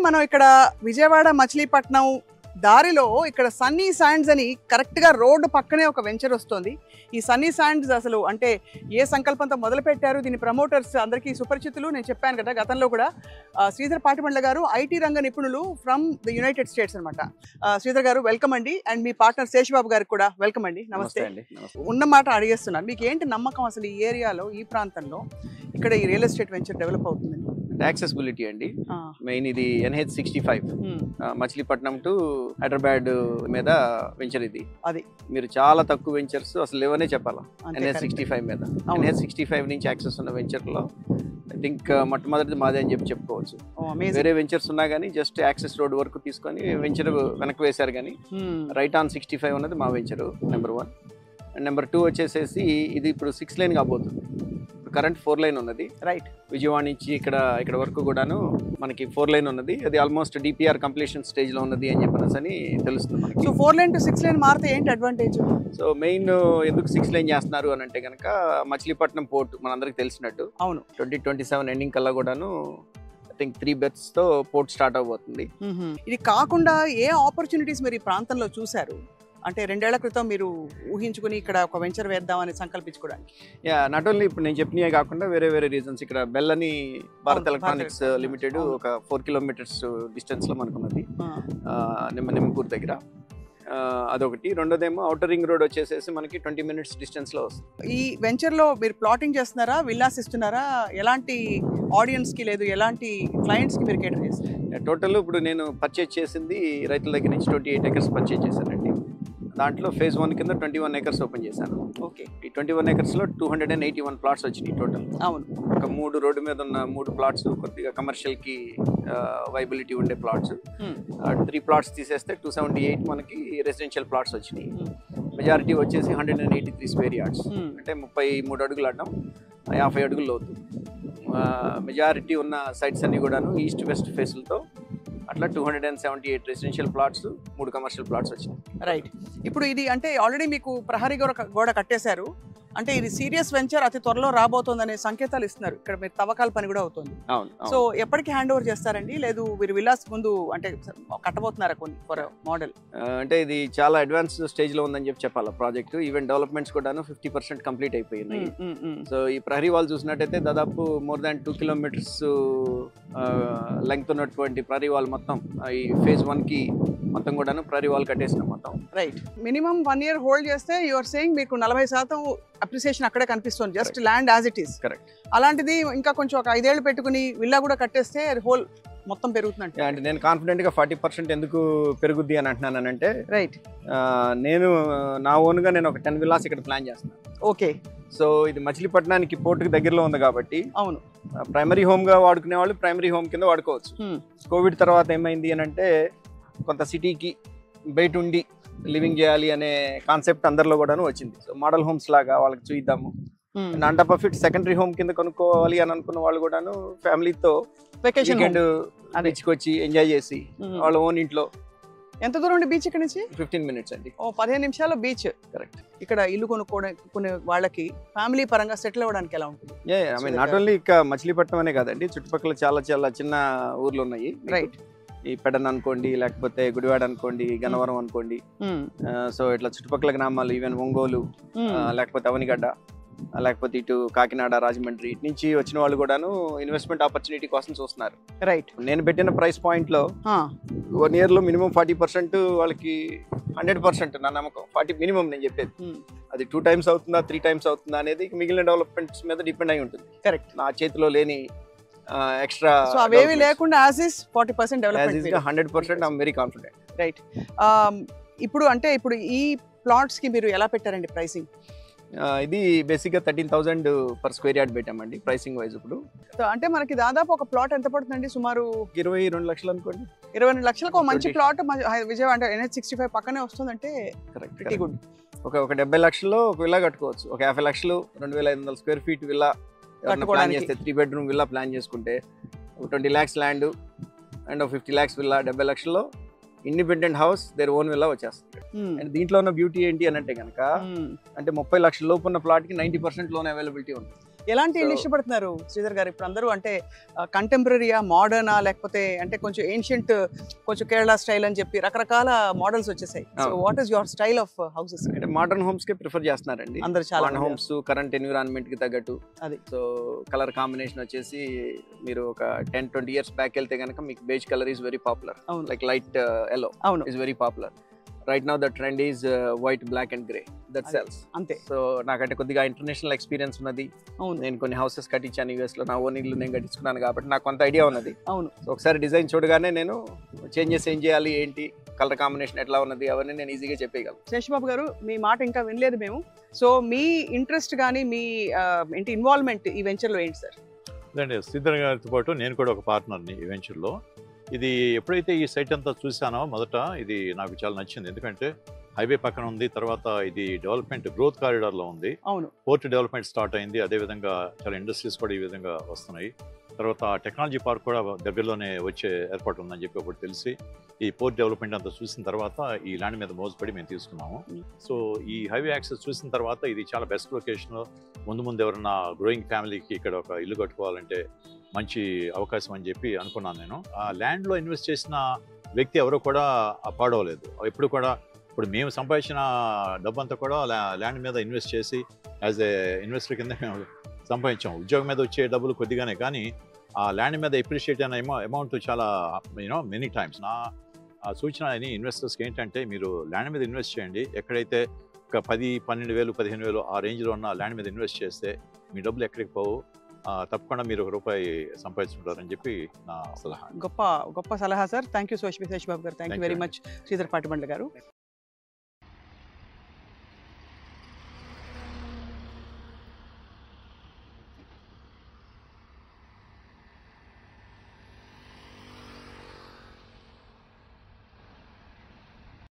మనం ఇక్కడ విజయవాడ మచిలీపట్నం దారిలో ఇక్కడ సన్నీ శాండ్స్ అని కరెక్ట్ గా రోడ్డు పక్కనే ఒక వెంచర్ వస్తుంది. ఈ సన్నీ శాండ్స్ అసలు అంటే ఏ సంకల్పంతో మొదలు పెట్టారు, దీని ప్రమోటర్స్ అందరికీ సుపరిచితులు. నేను చెప్పాను కదా గతంలో కూడా శ్రీధర్ పాటిమండల గారు ఐటీ రంగ నిపుణులు ఫ్రమ్ ది యునైటెడ్ స్టేట్స్ అనమాట. శ్రీధర్ గారు వెల్కమ్ అండి. అండ్ మీ పార్ట్నర్ శేషబాబు గారికి కూడా వెల్కమ్ అండి. నమస్తే అండి. ఉన్న మాట అడిగేస్తున్నాను, మీకు ఏంటి నమ్మకం అసలు ఈ ఏరియాలో ఈ ప్రాంతంలో ఇక్కడ ఈ రియల్ ఎస్టేట్ వెంచర్ డెవలప్ అవుతుందండి? యాక్సెసిబిలిటీ అండి మెయిన్. ఇది NH65 మచిలీపట్నం టు హైదరాబాద్ మీద వెంచర్. ఇది అది మీరు చాలా తక్కువ వెంచర్స్ అసలు లేవనే చెప్పాలా NH65 మీద. NH65 నుంచి యాక్సెస్ ఉన్న వెంచర్ లో ఐ థింక్ మొట్టమొదటిది మాదే అని చెప్పుకోవచ్చు. వేరే వెంచర్స్ ఉన్నా కానీ జస్ట్ యాక్సెస్ రోడ్ వరకు తీసుకొని వెంచర్ వెనక్కి వేశారు, కానీ రైట్ ఆన్ 65 ఉన్నది మా వెంచర్ నెంబర్ 1. అండ్ నెంబర్ 2 వచ్చేసేసి ఇది ఇప్పుడు 6 లైన్ కాబోతుంది. కరెంట్ 4 లైన్ ఉన్నది. రైట్, విజయవాడ నుంచి ఇక్కడ వరకు కూడాను మనకి 4 లైన్ ఉన్నది. అది ఆల్మోస్ట్ DPR కంప్లీషన్ స్టేజ్ లో ఉన్నది అని చెప్పేసి తెలుస్తుంది మనకి. సో 4 లైన్ టు 6 లైన్ మారితే ఏంటి అడ్వాంటేజ్? సో మెయిన్ ఎందుకు 6 లైన్ చేస్తున్నారు అని అంటే కనుక మచిలీపట్నం పోర్ట్ మనందరికి తెలిసినట్టు అవును 2027 ఎండింగ్ కల్లా కూడాను ఐ థింక్ 3 బెర్త్స్ తో పోర్ట్ స్టార్ట్ అవబోతుంది. ఇది కాకుండా ఏ ఆపర్చునిటీస్ మీరు ఈ ప్రాంతంలో చూసారు? అంటే 2 ఏళ్ల క్రితం మీరు ఊహించుకుని ఇక్కడ ఒక వెంచర్ వేద్దామని సంకల్పించుకోవడానికి? నాట్ ఓన్లీ ఇప్పుడు నేను చెప్పినవే కాకుండా వేరే రీజన్స్. ఇక్కడ బెల్ అని భారత్ ఎలక్ట్రానిక్స్ లిమిటెడ్ ఒక 4 కిలోమీటర్స్ డిస్టెన్స్ లో మనకున్నది నిమ్మకూరు దగ్గర. అదొకటి. రెండోదేమో ఔటర్ రింగ్ రోడ్ వచ్చేసేసి మనకి 20 మినిట్స్ డిస్టెన్స్ లో వస్తుంది. ఈ వెంచర్ లో మీరు ప్లాటింగ్ చేస్తున్నారా, విల్లాస్ ఇస్తున్నారా? ఎలాంటి ఆడియన్స్ కి లేదు, ఎలాంటి క్లయింట్స్ కి మీరు కేటర్ చేస్తారు? టోటల్ ఇప్పుడు నేను పర్చేజ్ చేసింది రైతుల దగ్గర నుంచి 28 acres పర్చేజ్ చేశానండి. దాంట్లో ఫేజ్ 1 కింద 21 acres ఓపెన్ చేశాను. ఓకే, ఈ 21 acres లో 281 ప్లాట్స్ వచ్చినాయి టోటల్. అవును, ఒక 3 రోడ్డు మీద ఉన్న 3 ప్లాట్స్ కొద్దిగా కమర్షియల్ కి వైబిలిటీ ఉండే ప్లాట్స్. 3 ప్లాట్స్ తీసేస్తే 278 మనకి రెసిడెన్షియల్ ప్లాట్స్ వచ్చినాయి. మెజారిటీ వచ్చేసి 183 స్క్వేర్ యార్డ్స్, అంటే 33 అడుగులు అడ్డం 50 అడుగులు లోతు. మెజారిటీ ఉన్న సైట్స్ అన్ని కూడాను ఈస్ట్ వెస్ట్ ఫేస్లతో అట్లా 278 రెసిడెన్షియల్ ప్లాట్స్, 3 కమర్షియల్ ప్లాట్స్ వచ్చినాయి. రైట్, ఇప్పుడు ఇది అంటే ఆల్రెడీ మీకు ప్రహరీ గోడ కట్టేశారు, అంటే ఇది సీరియస్ వెంచర్ అతి త్వరలో రాబోతోందనే సంకేతాలు ఇస్తున్నారు. ఇక్కడ మీరు తవ్వకాల పని కూడా అవుతుంది. సో ఎప్పటికి హ్యాండ్ ఓవర్ చేస్తారండి? లేదు మీరు విల్లాస్ ముందు అంటే కట్టబోతున్నారా కొన్ని మోడల్? అంటే ఇది చాలా అడ్వాన్స్ స్టేజ్ లో ఉందని చెప్పాలి ప్రాజెక్ట్. ఈవెన్ డెవలప్మెంట్స్ కూడాను 50% కంప్లీట్ అయిపోయినాయి. సో ఈ ప్రహరీ వాల్ చూసినట్టయితే దాదాపు మోర్ దాన్ 2 kilometers లెంగ్త్ ఉన్నటువంటి ప్రహరీ వాల్ మొత్తం ఈ ఫేజ్ 1 కి మొత్తం కూడాను ప్రహరీ వాల్ కట్టేసినాం మొత్తం. రైట్, మినిమం 1 year హోల్డ్ చేస్తే యువర్ సేయింగ్ మీకు 40% అప్రిసియేషన్ అక్కడే కనిపిస్తుంది, just land as it is. Correct. అలాంటిది ఇంకా కొంచెం ఒక 5 ఏళ్ళు పెట్టుకుని విల్లా కూడా కట్టేస్తే హోల్ మొత్తం పెరుగుతుందంటే అంటే నేను కాన్ఫిడెంట్ గా 40% ఎందుకు పెరుగుద్ది అని అంటున్నానంటే, రైట్, నేను నా ఓన్ గా నేను ఒక 10 విల్లాస్ ఇక్కడ ప్లాన్ చేస్తున్నాను. ఓకే, సో ఇది మచిలీపట్నానికి పోర్టుకి దగ్గరలో ఉంది కాబట్టి అవును ప్రైమరీ హోమ్ గా వాడుకునే వాళ్ళు ప్రైమరీ హోమ్ కింద వాడుకోవచ్చు. కోవిడ్ తర్వాత ఏమైంది అని అంటే కొంత సిటీకి బయట ఉండి లివింగ్ చేయాలి అనే కాన్సెప్ట్ అందరిలో కూడాను వచ్చింది. సో మోడల్ హోమ్స్ లాగా వాళ్ళకి చూద్దాము. On top of it secondary home కింద కొనుక్కోవాలి అని అనుకున్న వాళ్ళు కూడాను ఫ్యామిలీతో వెకేషన్ బీచ్కి వచ్చి ఎంజాయ్ చేసి వాళ్ళ ఓన్ ఇంట్లో. ఎంత దూరం ఉండి బీచ్ ఇక్కడ నుంచి? 15 minutes అండి. 15 నిమిషాలు బీచ్. కరెక్ట్. ఇక్కడ ఇల్లు కొనుక్కునే వాళ్ళకి ఫ్యామిలీ పరంగా సెటిల్ అవ్వడానికి ఎలా ఉంటుంది? ఐ మీన్ నాట్ ఓన్లీ ఇక మచిలీపట్నం అనే కాదండి, చుట్టుపక్కల చాలా చాలా చిన్న ఊర్లు ఉన్నాయి. రైట్, ఈ పెడన్ అనుకోండి, లేకపోతే గుడివాడ అనుకోండి, గన్నవరం అనుకోండి. సో ఇట్లా చుట్టుపక్కల గ్రామాలు, ఈవెన్ ఒంగోలు, లేకపోతే అవనిగడ్డ, లేకపోతే ఇటు కాకినాడ, రాజమండ్రి, ఇటు నుంచి వచ్చిన వాళ్ళు కూడాను ఇన్వెస్ట్మెంట్ ఆపర్చునిటీ కోసం చూస్తున్నారు. రైట్, నేను పెట్టిన ప్రైస్ పాయింట్ లో 1 year లో మినిమం 40% వాళ్ళకి 100% నా నమ్మకం. 40 మినిమం నేను చెప్పేది. అది 2 times అవుతుందా 3 times అవుతుందా అనేది మిగిలిన డెవలప్మెంట్స్ మీద డిపెండ్ అయి ఉంటుంది. కరెక్ట్, నా చేతిలో లేని ఎక్స్ట్రా అవేవి లేకుండా as is 40% development 100% I'm very confident. Right, ఇప్పుడు ఈ ప్లాట్స్ కి మీరు ఎలా పెట్టారండి ప్రైసింగ్? ఇది బేసిక్గా 13,000 per square yard పెట్టామండి ప్రైసింగ్ వైజ్. ఇప్పుడు అంటే మనకి దాదాపు ఒక ప్లాట్ ఎంత పడుతుందండి? సుమారు 22 లక్షలు అనుకోండి. 22 లక్షలకు మంచి ప్లాట్ విజయవాడ అంటే NH65 పక్కనే వస్తుందంటే వెరీ గుడ్. ఒక 70 లక్షల్లో ఒక విల్లా కట్టుకోవచ్చు. ఒక 50 లక్షలు 2,500 square feet విల్లా ప్లాన్ చేస్తే 3 bedroom విల్లా ప్లాన్ చేసుకుంటే 20 lakhs land and 50 lakhs villa 70 లక్షల్లో independent house their own villa వచ్చేస్తుంది. అండ్ దీంట్లో ఉన్న బ్యూటీ ఏంటి అని అంటే కనుక అంటే 30 లక్షల లోపు ఉన్న ప్లాట్ కి 90% లోన్ అవైలబిలిటీ ఉంది. ఎలాంటి ఇల్లు ఇష్టపడుతున్నారు శ్రీధర్ గారు? ఇప్పుడు అందరూ అంటే కంటెంపరీయా, మోడర్నా, లేకపోతే అంటే కొంచెం ఏన్షియంట్, కొంచెం కేరళ స్టైల్ అని చెప్పి రకరకాల మోడల్స్ వచ్చేసాయి. So what is your style of houses? అంటే మోడర్న్ హోమ్స్ కి ప్రిఫర్ చేస్తున్నారండి అందరు చాలా మోడర్న్ హోమ్స్, కరెంట్ ఎన్విరాన్మెంట్ కి తగ్గట్టు. అది సో కలర్ కాంబినేషన్ వచ్చేసి మీరు ఒక 10-20 years బ్యాక్ వెళ్తే కనుక మీకు beige colour is very popular, like light yellow is very popular. Right now the trend is white, black and grey, that sells. అంతే. సో నాకంటే కొద్దిగా ఇంటర్నేషనల్ ఎక్స్పీరియన్స్ ఉన్నది. నేను కొన్ని హౌసెస్ కట్టించాను US లో, నా ఓన్ ఇల్లు నేను కట్టించుకున్నాను కాబట్టి నాకు కొంత ఐడియా ఉన్నది. అవును. ఒకసారి డిజైన్ చూడగానే నేను చేంజెస్ ఏం చేయాలి, ఏంటి కలర్ కాంబినేషన్ ఎట్లా ఉన్నది, అవన్నీ నేను ఈజీగా చెప్పేయగలను. శేషబాబు గారు, మీ మాట ఇంకా వినలేదు మేము. సో మీ ఇంట్రెస్ట్ కానీ మీ ఏంటి ఇన్వాల్వ్మెంట్ ఈ వెంచర్లో ఏంటి సార్? అదండి, శ్రీధర్ గారితో పాటు నేను కూడా ఒక పార్ట్నర్ని ఈ వెంచర్లో. ఇది ఎప్పుడైతే ఈ సైట్ అంతా చూసానో మొదట ఇది నాకు చాలా నచ్చింది. ఎందుకంటే హైవే పక్కన ఉంది, తర్వాత ఇది డెవలప్మెంట్ గ్రోత్ కారిడార్లో ఉంది. అవును. పోర్ట్ డెవలప్మెంట్ స్టార్ట్ అయింది, అదేవిధంగా చాలా ఇండస్ట్రీస్ కూడా ఈ విధంగా వస్తున్నాయి. తర్వాత టెక్నాలజీ పార్క్ కూడా దగ్గరలోనే వచ్చే ఏర్పాటు ఉందని చెప్పి ఒకటి తెలిసి ఈ పోర్ట్ డెవలప్మెంట్ అంతా చూసిన తర్వాత ఈ ల్యాండ్ మీద మోసపడి మేము తీసుకున్నాము. సో ఈ హైవే యాక్సెస్ చూసిన తర్వాత ఇది చాలా బెస్ట్ లొకేషన్. ముందు ఎవరైనా గ్రోయింగ్ ఫ్యామిలీకి ఇక్కడ ఒక ఇల్లు కట్టుకోవాలంటే మంచి అవకాశం అని చెప్పి అనుకున్నాను నేను. ఆ ల్యాండ్లో ఇన్వెస్ట్ చేసిన వ్యక్తి ఎవరు కూడా పాడవలేదు. ఎప్పుడు కూడా ఇప్పుడు మేము సంపాదించిన డబ్బంతా కూడా ల్యాండ్ మీద ఇన్వెస్ట్ చేసి యాజ్ ఏ ఇన్వెస్టర్ కింద మేము సంపాదించాం. ఉద్యోగం మీద వచ్చే డబ్బులు కొద్దిగానే, కానీ ఆ ల్యాండ్ మీద ఎప్రిషియేట్ అయిన అమౌంట్ చాలా మెనీ టైమ్స్. నా సూచన అని ఇన్వెస్టర్స్కి ఏంటంటే, మీరు ల్యాండ్ మీద ఇన్వెస్ట్ చేయండి. ఎక్కడైతే ఒక 10-12,000 15,000 ఆ రేంజ్లో ఉన్న ల్యాండ్ మీద ఇన్వెస్ట్ చేస్తే మీ డబ్బులు ఎక్కడికి పోవు, తప్పకుండా మీరు ₹1 సంపాదించుకుంటారని చెప్పి నా సలహా. గొప్ప సలహా సార్. థ్యాంక్ యూ శేషబాబు గారు. Thank you very much Sridhar Patibandla గారు.